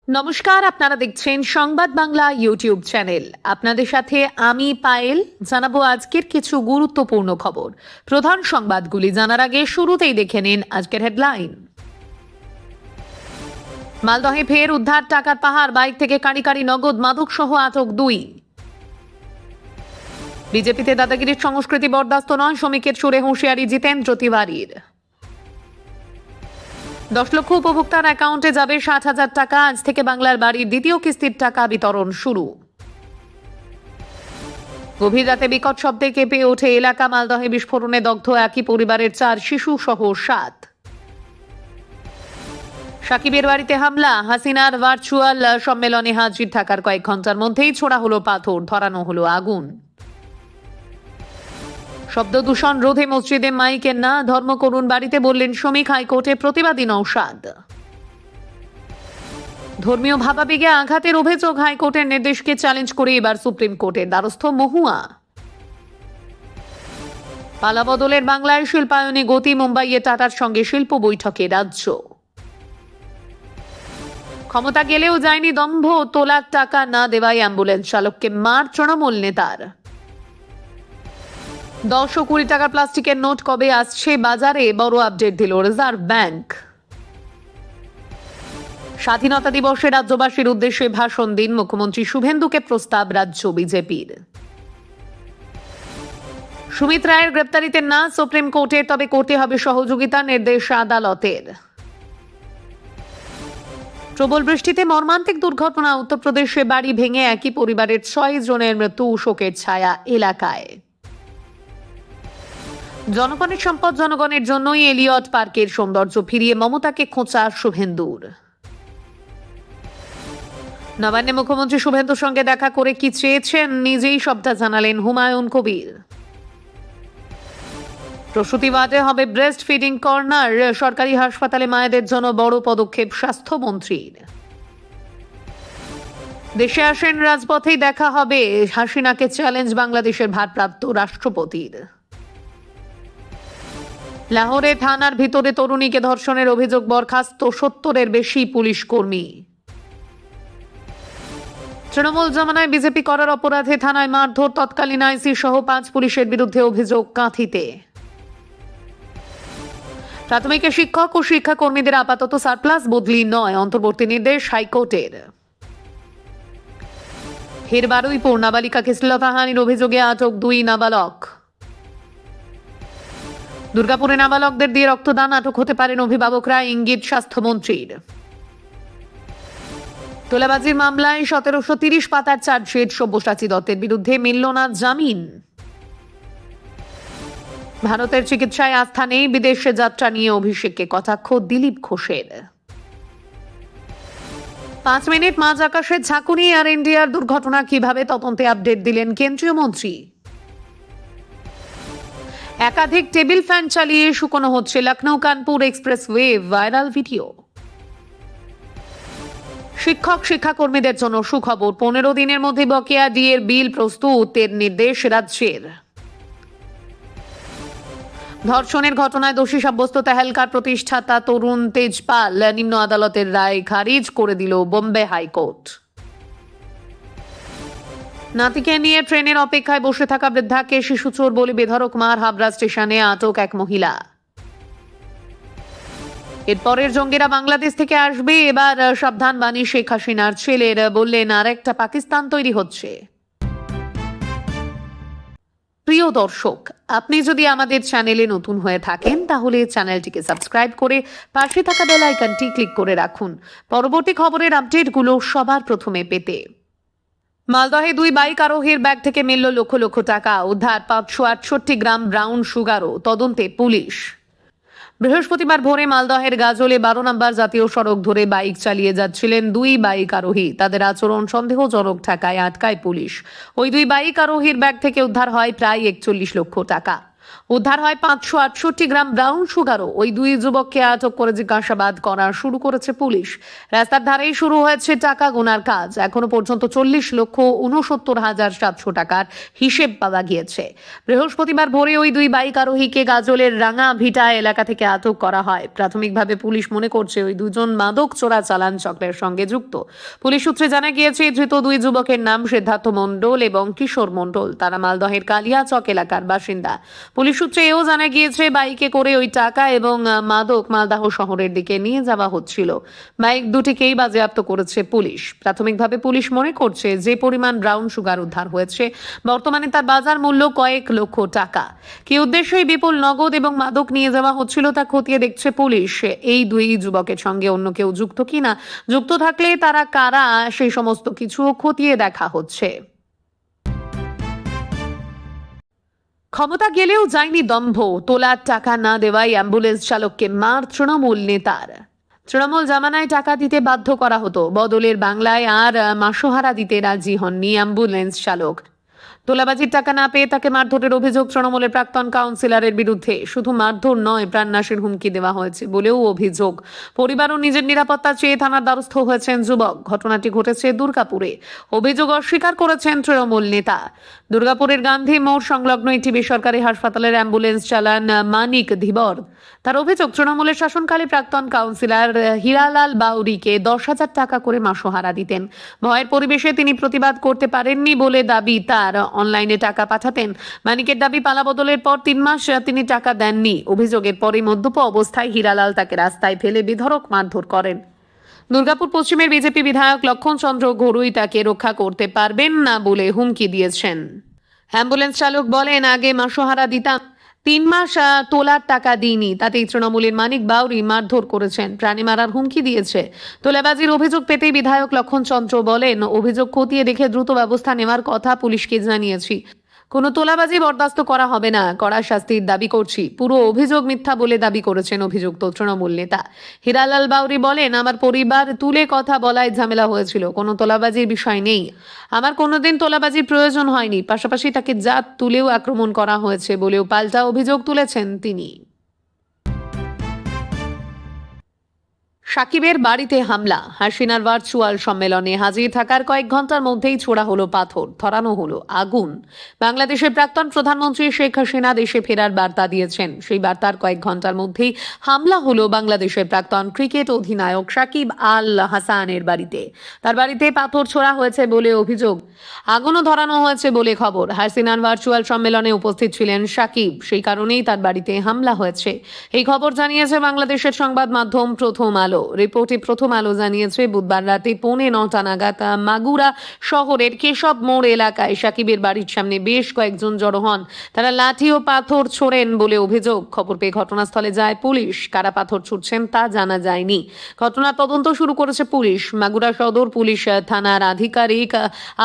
নমস্কার, আপনারা দেখছেন সংবাদ বাংলা ইউটিউব চ্যানেল। আপনাদের সাথে আমি পায়েল। জানাবো আজকের কিছু গুরুত্বপূর্ণ খবর। প্রধান সংবাদগুলি জানার আগে শুরুতেই দেখে নিন আজকের হেডলাইন। মালদহে ফের উদ্ধার টাকার পাহাড়, বাইক থেকে কাঁড়ি কাঁড়ি নগদ, মাদক সহ আটক 2। বিজেপিতে দাদাগিরির সংস্কৃতি বরদাস্ত নয়, শ্রমিকের সুরে হুঁশিয়ারি জিতেন্দ্র তিওয়ারির। 10 লক্ষ উপভোক্তার অ্যাকাউন্টে যাবে 60,000 টাকা। আজ থেকে বাংলার বাড়ির দ্বিতীয় কিস্তির টাকা বিতরণ শুরু। গভীর রাতে বিকট শব্দে কেঁপে ওঠে এলাকা, মালদহে বিস্ফোরণে দগ্ধ একই পরিবারের 4 শিশু সহ 7। সাকিবের বাড়িতে হামলা, হাসিনার ভার্চুয়াল সম্মেলনে হাজির থাকার কয়েক ঘন্টার মধ্যেই ছোড়া হলো পাথর, ধরানো হলো আগুন। শব্দ দূষণ রোধে মসজিদে মাইকের না, ধর্ম করুন বাড়িতে বললেন শ্রমিক। হাইকোর্টে প্রতিবাদী নওশাদ। ধর্মীয় ভাবাবেগে আঘাতের অভিযোগ, হাইকোর্টের নির্দেশকে চ্যালেঞ্জ করে এবার সুপ্রিম কোর্টের দ্বারস্থ মহুয়া। পালাবদলের বাংলায় শিল্পায়নে গতি, মুম্বাইয়ে টাটার সঙ্গে শিল্প বৈঠকে রাজ্য। ক্ষমতা গেলেও যায়নি দম্ভ, তোলার টাকা না দেওয়ায় অ্যাম্বুলেন্স চালককে মার তৃণমূল নেতার। 10 ও 20 টাকার প্লাস্টিকের নোট কবে আসছে বাজারে, বড় আপডেট দিল রিজার্ভ ব্যাংক। স্বাধীনতা দিবসে রাজ্যবাসীর উদ্দেশ্যে ভাষণ দিন মুখ্যমন্ত্রী শুভেন্দুকে প্রস্তাব রাজ্য বিজেপির। সুমিত রায়ের গ্রেপ্তারিতে না সুপ্রিম কোর্টে, তবে করতে হবে সহযোগিতা, নির্দেশ আদালতের। প্রবল বৃষ্টিতে মর্মান্তিক দুর্ঘটনা, উত্তরপ্রদেশে বাড়ি ভেঙে একই পরিবারের 6 জনের মৃত্যু, শোকের ছায়া এলাকায়। জনগণের সম্পদ, জনগণের জন্যই এলিয়ট পার্কের সৌন্দর্য ফিরিয়ে মমতাকে খোঁচা শুভেন্দুর। নবান্নে মুখ্যমন্ত্রী শুভেন্দুর সঙ্গে দেখা করে কি চেয়েছেন নিজেই সবটা জানালেন হুমায়ুন কবির। প্রসূতি ওয়ার্ডে হবে ব্রেস্ট ফিডিং কর্নার, সরকারি হাসপাতালে মায়েদের জন্য বড় পদক্ষেপ স্বাস্থ্যমন্ত্রীর। দেশে আসেন রাজপথেই দেখা হবে, হাসিনাকে চ্যালেঞ্জ বাংলাদেশের ভারপ্রাপ্ত রাষ্ট্রপতির। লাহোরে থানার ভিতরে তরুণীকে ধর্ষণের অভিযোগ, বরখাস্ত 70-এর বেশি পুলিশ কর্মী। তৃণমূল জমানায় বিজেপি করার অপরাধে থানায় মারধর, তৎকালীন আইসি সহ 5 পুলিশের বিরুদ্ধে অভিযোগ কাঁথিতে। প্রাথমিক শিক্ষক ও শিক্ষাকর্মীদের আপাতত সারপ্লাস বদলি নয়, অন্তর্বর্তী নির্দেশ হাইকোর্টের। ফের বারুইপুর নাবালিকাকে শ্লীলতাহানির অভিযোগে আটক 2 নাবালক। দুর্গাপুরে নাবালকদের দিয়ে রক্তদান, আটক হতে পারেন অভিভাবকরা, ইঙ্গিত স্বাস্থ্যমন্ত্রীর। তোলাবাজির মামলায় 1730 পাতার চার্জশিট, সব্যসাচী দত্তের বিরুদ্ধে মিলল না জামিন। ভারতের চিকিৎসায় আস্থা নেই, বিদেশে যাত্রা নিয়ে অভিষেককে কটাক্ষ দিলীপ ঘোষের। 5 মিনিট মাঝ আকাশের ঝাঁকুনি, এয়ার ইন্ডিয়ার দুর্ঘটনা কিভাবে তদন্তে আপডেট দিলেন কেন্দ্রীয় মন্ত্রী। একাধিক টেবিল ফ্যান চালিয়ে শুকনো হচ্ছে Lucknow Kanpur expressway, viral video. শিক্ষক শিক্ষাকর্মীদের জন্য সুখবর, 15 দিনের মধ্যে বকেয়া ডিএর বিল প্রস্তুতের নির্দেশ রাজ্যের। ধর্ষণের ঘটনায় দোষী সাব্যস্ত তেহেলকার প্রতিষ্ঠাতা তরুণ তেজপাল, নিম্ন আদালতের রায় খারিজ করে দিল বোম্বে হাইকোর্ট। নাতিকে নিয়ে ট্রেনের অপেক্ষায় বসে থাকা বৃদ্ধাকে শিশুচোর বলে বেধড়ক মার, হাবড়া স্টেশনে আটক এক মহিলা। এরপরের জঙ্গিরা বাংলাদেশ থেকে আসবে, এবার সাবধান বাণী শেখ হাসিনার ছেলের, বললেন আর একটা পাকিস্তান তৈরি হচ্ছে। প্রিয় দর্শক, আপনি যদি আমাদের চ্যানেলে নতুন হয়ে থাকেন তাহলে চ্যানেলটিকে সাবস্ক্রাইব করে পাশে থাকা বেল আইকনটি ক্লিক করে রাখুন পরবর্তী খবরের আপডেটগুলো সবার প্রথমে পেতে। মালদহে 2 বাইক আরোহীর ব্যাগ থেকে মিলল লক্ষ লক্ষ টাকা, উদ্ধার 568 গ্রাম ব্রাউন সুগারও, তদন্তে পুলিশ। বৃহস্পতিবার ভোরে মালদহের গাজলে 12 নম্বর জাতীয় সড়ক ধরে বাইক চালিয়ে যাচ্ছিলেন 2 বাইক আরোহী। তাদের আচরণ সন্দেহজনক থাকায় আটকায় পুলিশ। ওই 2 বাইক আরোহীর ব্যাগ থেকে উদ্ধার হয় প্রায় 41 লক্ষ টাকা। উদ্ধার হয় 568 গ্রাম ব্রাউন সুগারও। ওই দুই যুবককে আটক করে জিজ্ঞাসাবাদ করা শুরু করেছে পুলিশ। রাস্তার ধারেই শুরু হয়েছে টাকা গোনার কাজ। এখনো পর্যন্ত 40,69,700 টাকার হিসেব পাওয়া গিয়েছে। বৃহস্পতিবার ভোরে ওই দুই বাইক আরোহীকে গাজলের রাঙা ভিটা এলাকা থেকে আটক করা হয়। প্রাথমিকভাবে পুলিশ মনে করছে ওই দুজন মাদক চোরাচালান চক্রের সঙ্গে যুক্ত। পুলিশ সূত্রে জানা গিয়েছে ধৃত দুই যুবকের নাম সিদ্ধার্থ মণ্ডল এবং কিশোর মণ্ডল। তারা মালদহের কালিয়াচক এলাকার বাসিন্দা। পুলিশ সূত্রে এও জানা গিয়েছে বাইকে করে ওই টাকা এবং মাদক মালদহ শহরের দিকে নিয়ে যাওয়া হচ্ছিল। বাইক দুটিকেই বাজেয়াপ্ত করেছে পুলিশ। প্রাথমিকভাবে পুলিশ মনে করছে যে পরিমাণ ব্রাউন সুগার উদ্ধার হয়েছে বর্তমানে তার বাজার মূল্য কয়েক লক্ষ টাকা। কি উদ্দেশ্যে বিপুল নগদ এবং মাদক নিয়ে যাওয়া হচ্ছিল তা খতিয়ে দেখছে পুলিশ। এই দুই যুবকের সঙ্গে অন্য কেউ যুক্ত কিনা, যুক্ত থাকলে তারা কারা, সেই সমস্ত কিছু খতিয়ে দেখা হচ্ছে। ক্ষমতা গেলেও যায়নি দম্ভ। তোলার টাকা না দেওয়ায় অ্যাম্বুলেন্স চালককে মার তৃণমূল নেতার। তৃণমূল জামানায় টাকা দিতে বাধ্য করা হতো, বদলের বাংলায় আর মাসোহারা দিতে রাজি হননি অ্যাম্বুলেন্স চালক। তোলাবাজির টাকা না পেয়ে তাকে মারধরের অভিযোগ তৃণমূলের প্রাক্তন কাউন্সিলরের বিরুদ্ধে। শুধু মারধর নয়, প্রাণনাশের হুমকি দেওয়া হয়েছে বলেও অভিযোগ। পরিবার ও নিজের নিরাপত্তা চেয়ে থানার দ্বারস্থ হয়েছেন যুবক। ঘটনাটি ঘটেছে দুর্গাপুরে। অভিযোগ অস্বীকার করেছেন তৃণমূল নেতা। দুর্গাপুরের গান্ধী মোড় সংলগ্ন একটি বেসরকারি হাসপাতালের অ্যাম্বুলেন্স চালান মানিক ধীবর। তার অভিযোগ তৃণমূলের শাসনকালে প্রাক্তন কাউন্সিলর হীরালাল বাউরিকে 10,000 টাকা করে মাসোহারা দিতেন। ভয়ের পরিবেশে তিনি প্রতিবাদ করতে পারেননি বলে দাবি তার। অনলাইনে টাকা পাঠাতেন। মানিকের দাবি পালাবদলের পর 3 মাস তিনি টাকা দেননি। অভিযোগের পরে মদ্যপ অবস্থায় হীরালাল তাকে রাস্তায় ফেলে বেধড়ক মারধর করেন। দুর্গাপুর পশ্চিমের বিজেপি বিধায়ক লক্ষণ চন্দ্র ঘরুই তাকে রক্ষা করতে পারবেন না বলে হুমকি দিয়েছেন। অ্যাম্বুলেন্স চালক বলেন, আগে মাসোহারা দিতাম, 3 মাস তোলার টাকা দিইনি, তাতেই তৃণমূলের মানিক বাউরি মারধর করেছেন, প্রাণী মারার হুমকি দিয়েছে। তোলাবাজির অভিযোগ পেতেই বিধায়ক লক্ষণ চন্দ্র বলেন, অভিযোগ খতিয়ে দেখে দ্রুত ব্যবস্থা নেওয়ার কথা পুলিশকে জানিয়েছি। কোনো তোলাবাজি বরদাস্ত করা হবে না, কড়া শাস্তির দাবি করছি। পুরো অভিযোগ মিথ্যা বলে দাবি করেছেন অভিযুক্ত তৃণমূল নেতা। হীরালাল বাউরি বলেন, আমার পরিবার তুলে কথা বলায় ঝামেলা হয়েছিল, কোনো তোলাবাজির বিষয় নেই। আমার কোনোদিন তোলাবাজির প্রয়োজন হয়নি। পাশাপাশি তাকে জাত তুলেও আক্রমণ করা হয়েছে বলেও পাল্টা অভিযোগ তুলেছেন তিনি। সাকিবের বাড়িতে হামলা। হাসিনার ভার্চুয়াল সম্মেলনে হাজির থাকার কয়েক ঘন্টার মধ্যেই ছোড়া হলো পাথর, ধরানো হলো আগুন। বাংলাদেশের প্রাক্তন প্রধানমন্ত্রী শেখ হাসিনা দেশে ফেরার বার্তা দিয়েছেন। সেই বার্তার কয়েক ঘন্টার মধ্যেই হামলা হলো বাংলাদেশের প্রাক্তন ক্রিকেট অধিনায়ক সাকিব আল হাসানের বাড়িতে। তার বাড়িতে পাথর ছোড়া হয়েছে বলে অভিযোগ, আগুনও ধরানো হয়েছে বলে খবর। হাসিনার ভার্চুয়াল সম্মেলনে উপস্থিত ছিলেন সাকিব, সেই কারণেই তার বাড়িতে হামলা হয়েছে। এই খবর জানিয়েছে বাংলাদেশের সংবাদ মাধ্যম প্রথম আলো। রিপোর্টে প্রথম আলো জানিয়েছে, বুধবার রাতে 8:45 নাগাদ মাগুরা শহরের কেশব মোড় এলাকায় সাকিবের বাড়ির সামনে বেশ কয়েকজন জড়ো হন। তারা লাঠি ও পাথর ছোড়েন বলে অভিযোগ। খবর পেয়ে ঘটনাস্থলে যায় পুলিশ। কারা পাথর ছুটছেন তা জানা যায়নি। ঘটনার তদন্ত শুরু করেছে পুলিশ। মাগুরা সদর পুলিশ থানার আধিকারিক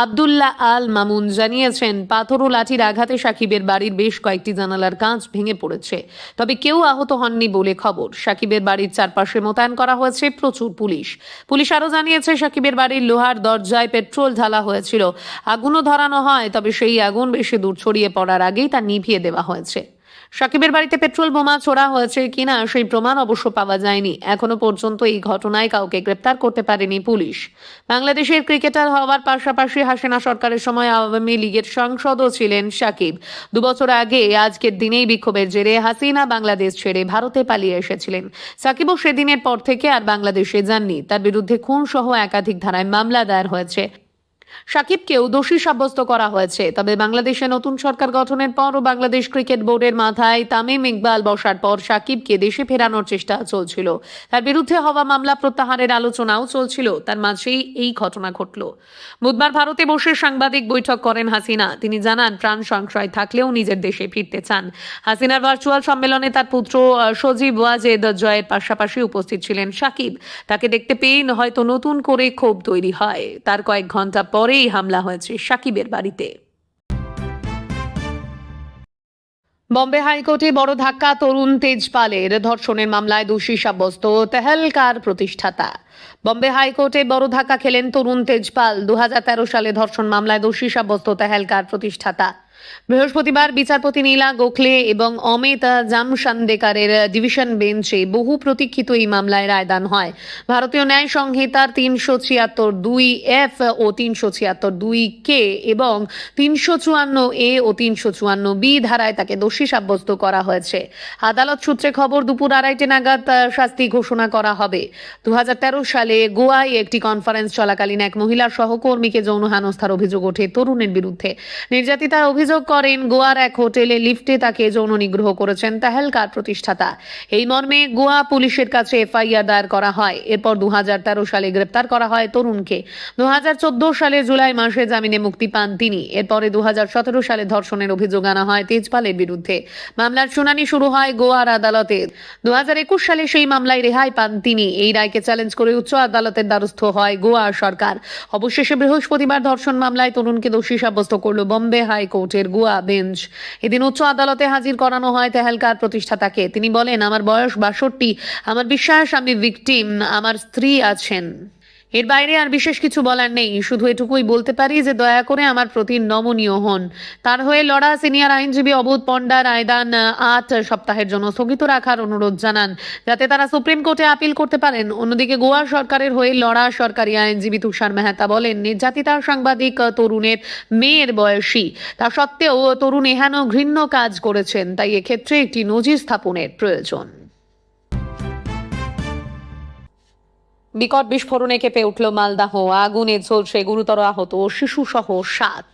আব্দুল্লাহ আল মামুন জানিয়েছেন, পাথর ও লাঠির আঘাতে সাকিবের বাড়ির বেশ কয়েকটি জানালার কাঁচ ভেঙে পড়েছে, তবে কেউ আহত হননি বলে খবর। সাকিবের বাড়ির চারপাশে মোতায়েন করা হয়েছে প্রচুর পুলিশ আরো জানিয়েছে, সাকিবের বাড়ির লোহার দরজায় পেট্রোল ঢালা হয়েছিল। আগুনও ধরানো হয়, তবে সেই আগুন বেশি দূর ছড়িয়ে পড়ার আগেই তা নিভিয়ে দেওয়া হয়েছে। সাকিবের বাড়িতে পেট্রোল বোমা ছোড়া হয়েছে কিনা সেই প্রমাণ অবশ্য পাওয়া যায়নি। এখনো পর্যন্ত এই ঘটনায় কাউকে গ্রেপ্তার করতে পারেনি পুলিশ। বাংলাদেশের ক্রিকেটার হওয়ার পাশাপাশি হাসিনা সরকারের সময় আওয়ামী লীগের সাংসদও ছিলেন সাকিব। 2 বছর আগে আজকের দিনেই বিক্ষোভের জেরে হাসিনা বাংলাদেশ ছেড়ে ভারতে পালিয়ে এসেছিলেন। সাকিবও সেদিনের পর থেকে আর বাংলাদেশে যাননি। তার বিরুদ্ধে খুন সহ একাধিক ধারায় মামলা দায়ের হয়েছে। সাকিবকেও দোষী সাব্যস্ত করা হয়েছে। তবে বাংলাদেশে নতুন সরকার গঠনের পর ও বাংলাদেশ ক্রিকেট বোর্ডের মাথায় তামিম ইকবাল বসার পর সাকিবকে দেশে ফেরানোর চেষ্টা চলছিল। তার বিরুদ্ধে হওয়া মামলা প্রত্যাহারের আলোচনাও চলছিল। তার মাঝেই এই ঘটনা ঘটল। বুধবার ভারতে বসে সাংবাদিক বৈঠক করেন হাসিনা। তিনি জানান, প্রাণ সংশয় থাকলেও নিজের দেশে ফিরতে চান। হাসিনার ভার্চুয়াল সম্মেলনে তার পুত্র সজীব ওয়াজেদ জয়ের পাশাপাশি উপস্থিত ছিলেন সাকিব। তাকে দেখতে পেয়েই হয়তো নতুন করে ক্ষোভ তৈরি হয়। তার কয়েক ঘন্টা পরেই হামলা হয়েছে সাকিবের বাড়িতে। বম্বে হাইকোর্টে বড় ধাক্কা, তরুণ তেজপালের ধর্ষণের মামলায় দোষী সাব্যস্ত তেহেলকার প্রতিষ্ঠাতা। বম্বে হাইকোর্টে বড় ধাক্কা খেলেন তরুণ তেজপাল। 2013 সালে ধর্ষণ মামলায় দোষী সাব্যস্ত তেহেলকার প্রতিষ্ঠাতা। বৃহস্পতিবার বিচারপতি নীলা গোখলে এবং অমিত জামশান্দেকারের ডিভিশন বেঞ্চে বহু প্রতীক্ষিত এই মামলায় রায়দান হয়। ভারতীয় ন্যায় সংহিতার 376(2)(f) ও 376(2)(k) এবং 354(a) ও 354(b) ধারায় তাকে দোষী সাব্যস্ত করা হয়েছে। আদালত সূত্রে খবর, দুপুর 2:30 নাগাদ শাস্তি ঘোষণা করা হবে। 2013 সালে গোয়ায় একটি কনফারেন্স চলাকালীন এক মহিলা সহকর্মীকে যৌন হেনস্থার অভিযোগ ওঠে তরুণের বিরুদ্ধে। নির্যাতিতার অভিযোগ করেন গোয়ার এক হোটেলে লিফটে তাকে যৌন নিগ্রহ করেছেন তেহেলকার প্রতিষ্ঠাতা। এই মর্মে গোয়া পুলিশের কাছে এফআইআর দায়ের করা হয়। এরপর 2013 সালে গ্রেপ্তার করা হয় তরুণকে। 2014 সালে জুলাই মাসে জামিনে মুক্তি পান তিনি। এরপরে 2017 সালে ধর্ষণের অভিযোগ আনা হয় তেজপালের বিরুদ্ধে। মামলার শুনানি শুরু হয় গোয়ার আদালতে। 2021 সালে সেই মামলায় রেহাই পান তিনি। এই রায়কে চ্যালেঞ্জ করে উচ্চ আদালতের দ্বারস্থ হয় গোয়া সরকার। অবশেষে বৃহস্পতিবার ধর্ষণ মামলায় তরুণকে দোষী সাব্যস্ত করল বম্বে হাইকোর্টের গোয়া বেঞ্চ। এদিন উচ্চ আদালতে হাজির করানো হয় তেহেলকার প্রতিষ্ঠাতাকে। তিনি বলেন, আমার বয়স 62, আমার বিশ্বাস আমি ভিকটিম, আমার স্ত্রী আছেন। এর বাইরে আর বিশেষ কিছু বলার নেই। শুধু এটুকুই বলতে পারি যে দয়া করে আমার প্রতি নমনীয় হন। তার হয়ে লড়া সিনিয়র আইনজীবী অবোধ পণ্ডা রায়দান 8 সপ্তাহের জন্য স্থগিত রাখার অনুরোধ জানান, যাতে তারা সুপ্রিম কোর্টে আপিল করতে পারেন। অন্যদিকে গোয়া সরকারের হয়ে লড়া সরকারি আইনজীবী তুষার মেহতা বলেন, নির্যাতিতা সাংবাদিক তরুণের মেয়ের বয়সী। তা সত্ত্বেও তরুণ এহেন ঘৃণ্য কাজ করেছেন, তাই এক্ষেত্রে একটি নজির স্থাপনের প্রয়োজন। বিকট বিস্ফোরণে কেঁপে উঠল মালদহ। আগুনে ঝলসে গুরুতর আহত শিশু সহ 7।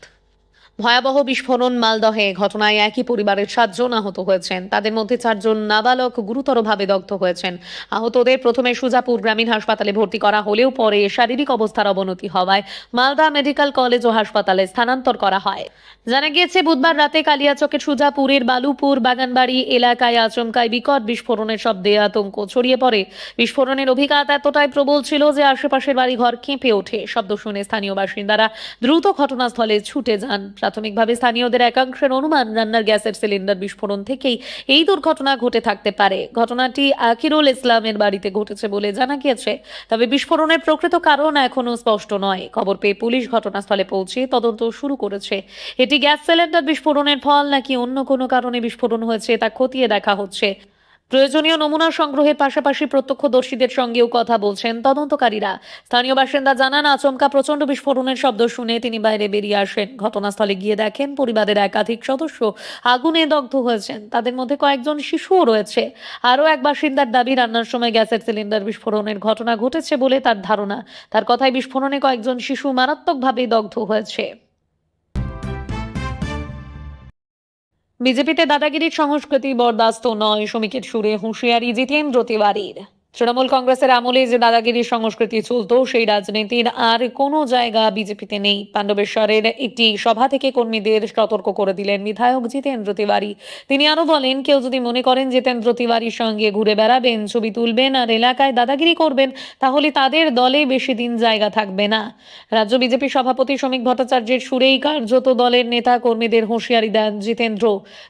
ভয়াবহ বিস্ফোরণ মালদহে। ঘটনায় একই পরিবারের 7 জন আহত হয়েছেন। তাদের মধ্যে 4 জন নাবালক গুরুতরভাবে দগ্ধ হয়েছেন। আহতদের প্রথমে সুজাপুর গ্রামীণ হাসপাতালে ভর্তি করা হলেও পরে শারীরিক অবস্থার অবনতি হওয়ায় মালদা মেডিকেল কলেজ ও হাসপাতালে স্থানান্তর করা হয়। জানা গিয়েছে, বুধবার রাতে কালিয়াচকের সুজাপুরের বালুপুর বাগানবাড়ি এলাকায় আচমকায় বিকট বিস্ফোরণের শব্দে আতঙ্ক ছড়িয়ে পড়ে। বিস্ফোরণের অভিঘাত এতটাই প্রবল ছিল যে আশেপাশের বাড়িঘর কেঁপে ওঠে। শব্দ শুনে স্থানীয় বাসিন্দারা দ্রুত ঘটনাস্থলে ছুটে যান। প্রাথমিকভাবে স্থানীয়দের একাংশের অনুমান, রান্নার গ্যাসের সিলিন্ডার বিস্ফোরণ থেকেই এই দুর্ঘটনা ঘটে থাকতে পারে। ঘটনাটি আকিরুল ইসলামের বাড়িতে ঘটেছে বলে জানা গিয়েছে। তবে বিস্ফোরণের প্রকৃত কারণ এখনো স্পষ্ট নয়। খবর পেয়ে পুলিশ ঘটনাস্থলে পৌঁছে তদন্ত শুরু করেছে। এটি গ্যাস সিলিন্ডার বিস্ফোরণের ফল নাকি অন্য কোনো কারণে বিস্ফোরণ হয়েছে তা খতিয়ে দেখা হচ্ছে। প্রয়োজনীয় নমুনা সংগ্রহের পাশাপাশি প্রত্যক্ষদর্শীদের সঙ্গেও কথা বলছেন তদন্তকারীরা। স্থানীয় বাসিন্দা জানান, আচমকা প্রচন্ড বিস্ফোরণের শব্দ শুনে তিনি বাইরে বেরিয়ে আসেন। ঘটনাস্থলে গিয়ে দেখেন পরিবারের একাধিক সদস্য আগুনে দগ্ধ হয়েছেন। তাদের মধ্যে কয়েকজন শিশুও রয়েছে। আরও এক বাসিন্দার দাবি, রান্নার সময় গ্যাসের সিলিন্ডার বিস্ফোরণের ঘটনা ঘটেছে বলে তার ধারণা। তার কথায় বিস্ফোরণে কয়েকজন শিশু মারাত্মকভাবে দগ্ধ হয়েছে। বিজেপিতে দাদাগিরির সংস্কৃতি বরদাস্ত নয়, শ্রমিকের সুরে হুঁশিয়ারি জিতেন্দ্র তিওয়ারির। তৃণমূল কংগ্রেসের আমলে যে দাদাগিরির সংস্কৃতি চলতো, সেই রাজনীতির আর কোনো জায়গা বিজেপিতে নেই। পাণ্ডবেশ্বরের একটি সভা থেকে কর্মীদের সতর্ক করে দিলেন বিধায়ক জিতেন্দ্র তিওয়ারি। তিনি আরো বলেন, কেউ যদি মনে করেন জিতেন্দ্র তিওয়ারির সঙ্গে ঘুরে বেড়াবেন, ছবি তুলবেন আর এলাকায় দাদাগিরি করবেন, তাহলে তাদের দলে বেশি দিন জায়গা থাকবে না। রাজ্য বিজেপি সভাপতি শ্রমিক ভট্টাচার্যের সুরেই কার্যত দলের নেতা কর্মীদের হুঁশিয়ারি দেন জিতেন্দ্র।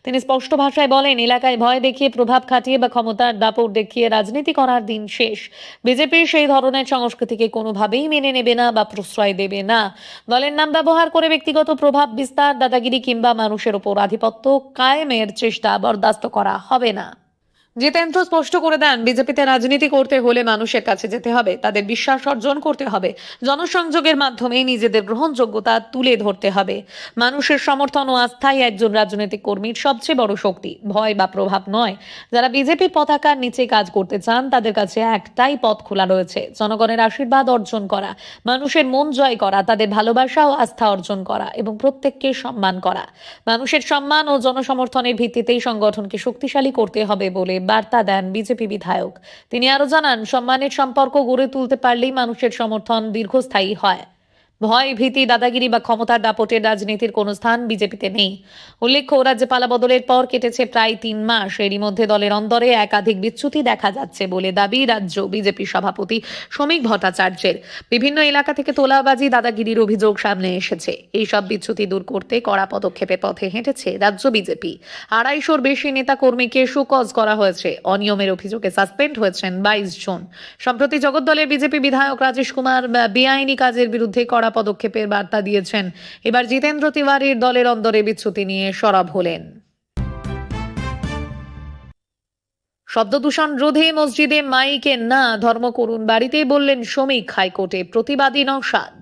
তিনি স্পষ্ট ভাষায় বলেন, এলাকায় ভয় দেখিয়ে, প্রভাব খাটিয়ে বা ক্ষমতার দাপট দেখিয়ে রাজনীতি করার দিন শেষ। বিজেপি সেই ধরনের সংস্কৃতিকে কোনোভাবেই মেনে নেবে না বা প্রশ্রয় দেবে না। দলের নাম ব্যবহার করে ব্যক্তিগত প্রভাব বিস্তার, দাদাগিরি কিংবা মানুষের ওপর আধিপত্য কায়েমের চেষ্টা বরদাস্ত করা হবে না। জিতেন্দ্র স্পষ্ট করে দেন, বিজেপিতে রাজনীতি করতে হলে মানুষের কাছে যেতে হবে, তাদের বিশ্বাস অর্জন করতে হবে, জনসংযোগের মাধ্যমে নিজেদের গ্রহণযোগ্যতা তুলে ধরতে হবে। মানুষের সমর্থন ও আস্থাই একজন রাজনৈতিক কর্মীর সবচেয়ে বড় শক্তি, ভয় বা প্রভাব নয়। যারা বিজেপির পতাকার নিচে কাজ করতে চান, তাদের কাছে একটাই পথ খোলা রয়েছে, জনগণের আশীর্বাদ অর্জন করা, মানুষের মন জয় করা, তাদের ভালোবাসা ও আস্থা অর্জন করা এবং প্রত্যেককে সম্মান করা। মানুষের সম্মান ও জনসমর্থনের ভিত্তিতেই সংগঠনকে শক্তিশালী করতে হবে বলে বার্তা দেন বিজেপি বিধায়ক। তিনি আরো জানান, সম্মানের সম্পর্ক গড়ে তুলতে পারলেই মানুষের সমর্থন দীর্ঘস্থায়ী হয়। ভয়, ভীতি, দাদাগিরি বা ক্ষমতার দাপটের রাজনীতির কোনো স্থান বিজেপিতে নেই। উল্লেখ্য, রাজ্যে পালা বদলের পর কেটেছে প্রায় 3 মাস। এরই মধ্যে দলের অন্দরে একাধিক বিচ্যুতি দেখা যাচ্ছে বলে দাবি রাজ্য বিজেপি সভাপতি শ্রমিক ভট্টাচার্যের। বিভিন্ন এলাকা থেকে তোলাবাজি, দাদাগিরির অভিযোগ সামনে এসেছে। এই সব বিচ্যুতি দূর করতে কড়া পদক্ষেপের পথে হেঁটেছে রাজ্য বিজেপি। 250-র বেশি নেতা কর্মীকে শোকজ করা হয়েছে। অনিয়মের অভিযোগে সাসপেন্ড হয়েছেন 22 জন। সম্প্রতি জগদ্দলের বিজেপি বিধায়ক রাজেশ কুমার বেআইনি কাজের বিরুদ্ধে কড়া কড়া পদক্ষেপের বার্তা দিয়েছেন। এবার জিতেন্দ্র তিওয়ারির দলের অন্দরে বিচ্যুতি নিয়ে সরব হলেন। শব্দদূষণ রোধে মসজিদে মাইকে না, ধর্ম করুন বাড়িতেই বললেন শ্রমিক। হাইকোর্টে প্রতিবাদী নওশাদ।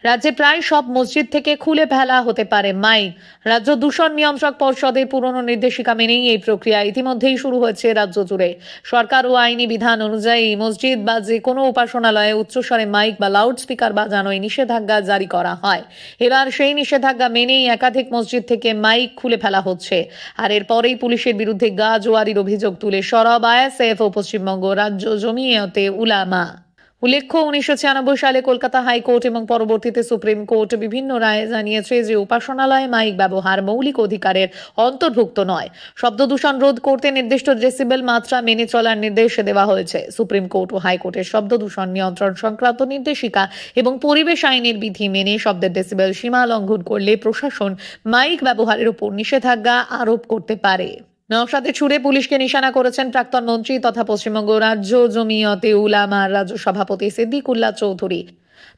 রাজ্যে প্রায় সব মসজিদ থেকে খুলে ফেলা হতে পারে মাইক। রাজ্য দূষণ নিয়ন্ত্রক পর্ষদের পুরনো নির্দেশিকা মেনেই এই প্রক্রিয়া ইতিমধ্যেই শুরু হয়েছে রাজ্য জুড়ে। সরকার ও আইনি বিধান অনুযায়ী মসজিদ বা যে কোনো উপাসনালয়ে উচ্চস্বরে মাইক বা লাউড স্পিকার বাজানোয় নিষেধাজ্ঞা জারি করা হয়। এবার সেই নিষেধাজ্ঞা মেনেই একাধিক মসজিদ থেকে মাইক খুলে ফেলা হচ্ছে। আর এরপরেই পুলিশের বিরুদ্ধে গা জোয়ারির অভিযোগ তুলে সরব আইএসএফ ও পশ্চিমবঙ্গ রাজ্য জমিয়তে উলামা। উল্লেখ্য, 1996 সালে কলকাতা হাইকোর্ট এবং পরবর্তীতে সুপ্রিম কোর্ট বিভিন্ন রায়ে জানিয়েছে যে উপাসনালয়ে মাইক ব্যবহার মৌলিক অধিকারের অন্তর্ভুক্ত নয়। শব্দদূষণ রোধ করতে নির্দিষ্ট ডেসিবেল মাত্রা মেনে চলার নির্দেশ দেওয়া হয়েছে। সুপ্রিম কোর্ট ও হাইকোর্টের শব্দদূষণ নিয়ন্ত্রণ সংক্রান্ত নির্দেশিকা এবং পরিবেশ আইনের বিধি মেনে শব্দের ডেসিবেল সীমা লঙ্ঘন করলে প্রশাসন মাইক ব্যবহারের উপর নিষেধাজ্ঞা আরোপ করতে পারে। নওশাদের ছুড়ে পুলিশকে নিশানা করেছেন প্রাক্তন মন্ত্রী তথা পশ্চিমবঙ্গ রাজ্য জমিয়তে উলামার রাজ্য সভাপতি সিদ্দিকুল্লাহ চৌধুরী।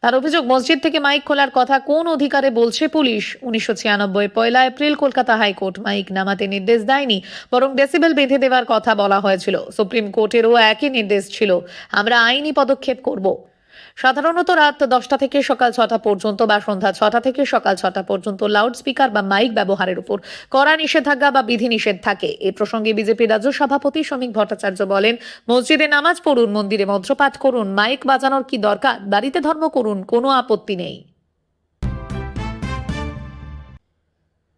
তার অভিযোগ, মসজিদ থেকে মাইক খোলার কথা কোন অধিকারে বলছে পুলিশ? 1996 পয়লা এপ্রিল কলকাতা হাইকোর্ট মাইক নামাতে নির্দেশ দেয়নি, বরং ডেসিবেল বেঁধে দেওয়ার কথা বলা হয়েছিল। সুপ্রিম কোর্টেরও একই নির্দেশ ছিল, আমরা আইনি পদক্ষেপ করব। সাধারণত রাত 10টা থেকে সকাল 6টা পর্যন্ত বা সন্ধ্যা 6টা থেকে সকাল 6টা পর্যন্ত লাউড স্পিকার বা মাইক ব্যবহারের উপর কড়া নিষেধাজ্ঞা বা বিধিনিষেধ থাকে। এ প্রসঙ্গে বিজেপি রাজ্য সভাপতি শ্রমিক ভট্টাচার্য বলেন, মসজিদে নামাজ পড়ুন, মন্দিরে মন্ত্রপাঠ করুন, মাইক বাজানোর কি দরকার? বাড়িতে ধর্ম করুন, কোনো আপত্তি নেই।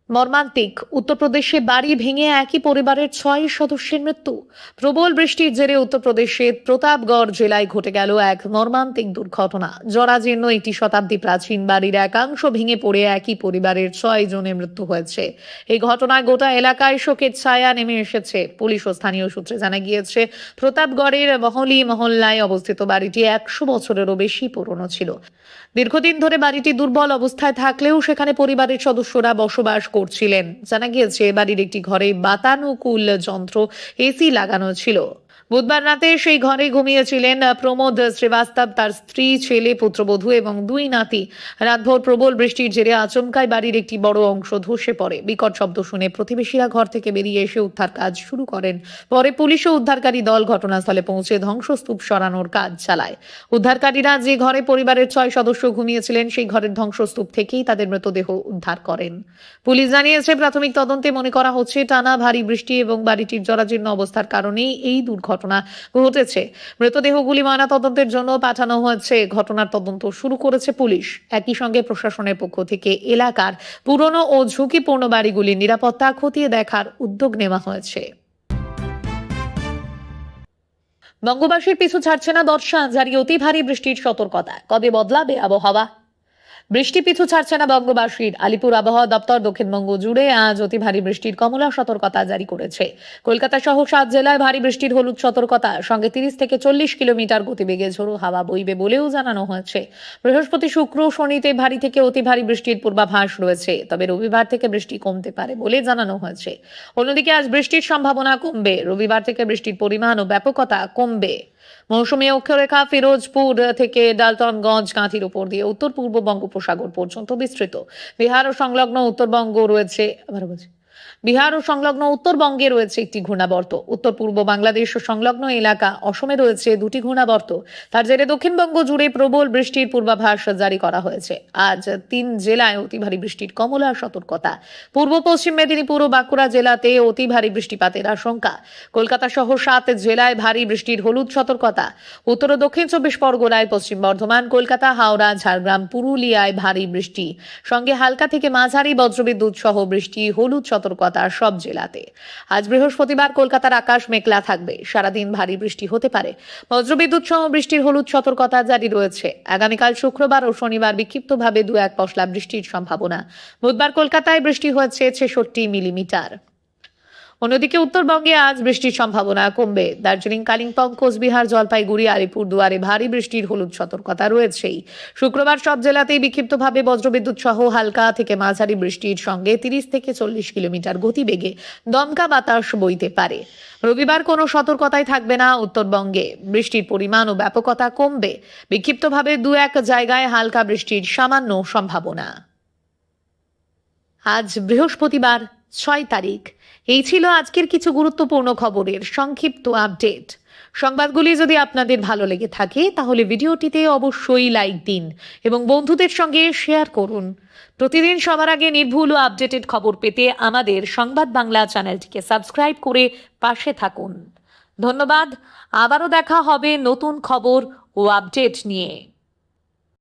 মর্মান্তিক, উত্তরপ্রদেশে বাড়ি ভেঙে একই পরিবারের 6 সদস্যের মৃত্যু। প্রবল বৃষ্টির জেরে উত্তরপ্রদেশের প্রতাপগড় জেলায় ঘটে গেল এক মর্মান্তিক দুর্ঘটনা। জরাজীর্ণ একটি শতাব্দী প্রাচীন বাড়ির একাংশ ভেঙে পড়ে একই পরিবারের 6 জনের মৃত্যু হয়েছে। এই ঘটনায় গোটা এলাকায় শোকের ছায়া নেমে এসেছে। পুলিশ ও স্থানীয় সূত্রে জানা গিয়েছে, প্রতাপগড়ের মহলি মহল্লায় অবস্থিত বাড়িটি 100 বছরেরও বেশি পুরনো ছিল। দীর্ঘদিন ধরে বাড়িটি দুর্বল অবস্থায় থাকলেও সেখানে পরিবারের সদস্যরা বসবাস করছিলেন। জানা গিয়েছে, বাড়ির একটি ঘরে বাতানুকূল যন্ত্র এসি লাগানো ছিল। বুধবার রাতে সেই ঘরে ঘুমিয়েছিলেন প্রমোদ শ্রীবাস্তব, তার স্ত্রী, ছেলে, পুত্রবধূ এবং 2 নাতি। রাতভর প্রবল বৃষ্টির জেরে আচমকায় বাড়ির একটি বড় অংশ ধসে পড়ে। বিকট শব্দ শুনে প্রতিবেশীরা ঘর থেকে বেরিয়ে এসে উদ্ধার কাজ শুরু করেন। পরে পুলিশ ও উদ্ধারকারী দল ঘটনাস্থলে পৌঁছে ধ্বংসস্তূপ সরানোর কাজ চালায়। উদ্ধারকারীরা যে ঘরে পরিবারের 6 সদস্য ঘুমিয়েছিলেন সেই ঘরের ধ্বংসস্তূপ থেকেই তাদের মৃতদেহ উদ্ধার করেন। পুলিশ জানিয়েছে, প্রাথমিক তদন্তে মনে করা হচ্ছে টানা ভারী বৃষ্টি এবং বাড়িটির জরাজীর্ণ অবস্থার কারণেই এই দুর্ঘটনা ঘটেছে। মৃতদেহগুলি ময়নাতদন্তের জন্য পাঠানো হয়েছে। ঘটনার তদন্ত শুরু করেছে পুলিশ। একই সঙ্গে প্রশাসনের পক্ষ থেকে এলাকার পুরনো ও ঝুঁকিপূর্ণ বাড়িগুলির নিরাপত্তা খতিয়ে দেখার উদ্যোগ নেওয়া হয়েছে। বঙ্গবাসীর পিছু ছাড়ছে না বর্ষা, জারি অতি ভারী বৃষ্টির সতর্কতা। কবে বদলাবে আবহাওয়া? বৃষ্টি পিছু ছাড়ছে না বঙ্গবাসীর। আলিপুর আবহাওয়া দপ্তর দক্ষিণবঙ্গ জুড়ে আজ অতি ভারী বৃষ্টির কমলা সতর্কতা জারি করেছে। কলকাতা সহ 7 জেলায় ভারী বৃষ্টির হলুদ সতর্কতা। সঙ্গে 30 থেকে 40 কিলোমিটার গতিবেগে ঝোড়ো হাওয়া বইবে বলেও জানানো হয়েছে। বৃহস্পতি, শুক্র, শনিতে ভারী থেকে অতি ভারী বৃষ্টির পূর্বাভাস রয়েছে, তবে রবিবার থেকে বৃষ্টি কমতে পারে বলে জানানো হয়েছে। অন্যদিকে আজ বৃষ্টির সম্ভাবনা কমবে। রবিবার থেকে বৃষ্টির পরিমাণ ও ব্যাপকতা কমবে। মৌসুমী অক্ষরেখা ফিরোজপুর থেকে ডালটনগঞ্জ কাঁথির উপর দিয়ে উত্তর পূর্ব বঙ্গোপসাগর পর্যন্ত বিস্তৃত। বিহার ও সংলগ্ন উত্তরবঙ্গে রয়েছে একটি ঘূর্ণাবর্ত। উত্তর পূর্ব বাংলাদেশ ও সংলগ্ন এলাকা অসমে রয়েছে 2টি ঘূর্ণাবর্ত। তার জেরে দক্ষিণবঙ্গ জুড়ে প্রবল বৃষ্টির পূর্বাভাস জারি করা হয়েছে। আজ 3 জেলায় অতি ভারী বৃষ্টির কমলা সতর্কতা। পূর্ব পশ্চিম মেদিনীপুর ও বাঁকুড়া জেলাতে অতি ভারী বৃষ্টিপাতের আশঙ্কা। কলকাতা সহ 7 জেলায় ভারী বৃষ্টির হলুদ সতর্কতা। উত্তর ও দক্ষিণ 24 পরগনায়, পশ্চিম বর্ধমান, কলকাতা, হাওড়া, ঝাড়গ্রাম, পুরুলিয়ায় ভারী বৃষ্টি। সঙ্গে হালকা থেকে মাঝারি বজ্রবিদ্যুৎ সহ বৃষ্টি, হলুদ সতর্কতা সব জেলাতে। আজ বৃহস্পতিবার কলকাতার আকাশ মেঘলা থাকবে। সারাদিন ভারী বৃষ্টি হতে পারে। বজ্রবিদ্যুৎ সহ বৃষ্টির হলুদ সতর্কতা জারি রয়েছে। আগামীকাল শুক্রবার ও শনিবার বিক্ষিপ্তভাবে 2-1 পশলা বৃষ্টির সম্ভাবনা। বুধবার কলকাতায় বৃষ্টি হয়েছে 66 মিলিমিটার। অন্যদিকে উত্তরবঙ্গে আজ বৃষ্টির সম্ভাবনা কমবে। দার্জিলিং, কালিম্পং, কোচবিহার, জলপাইগুড়ি, আলিপুরদুয়ারে ভারী বৃষ্টির হলুদ সতর্কতা রয়েছেই। শুক্রবার সব জেলাতেই বিক্ষিপ্তভাবে বজ্রবিদ্যুৎ সহ হালকা থেকে মাঝারি বৃষ্টির সঙ্গে 30 থেকে 40 কিলোমিটার গতিবেগে দমকা বাতাস বইতে পারে। রবিবার কোনো সতর্কতাই থাকবে না উত্তরবঙ্গে। বৃষ্টির পরিমাণ ও ব্যাপকতা কমবে। বিক্ষিপ্তভাবে 2-1 জায়গায় হালকা বৃষ্টির সামান্য সম্ভাবনা। আজ বৃহস্পতিবার 6 তারিখ। এই ছিল আজকের কিছু গুরুত্বপূর্ণ খবরের সংক্ষিপ্ত আপডেট। সংবাদগুলি যদি আপনাদের ভালো লেগে থাকে তাহলে ভিডিওটিতে অবশ্যই লাইক দিন এবং বন্ধুদের সঙ্গে শেয়ার করুন। প্রতিদিন সবার আগে নির্ভুল ও আপডেটেড খবর পেতে আমাদের সংবাদ বাংলা চ্যানেলটিকে সাবস্ক্রাইব করে পাশে থাকুন। ধন্যবাদ। আবারও দেখা হবে নতুন খবর ও আপডেট নিয়ে।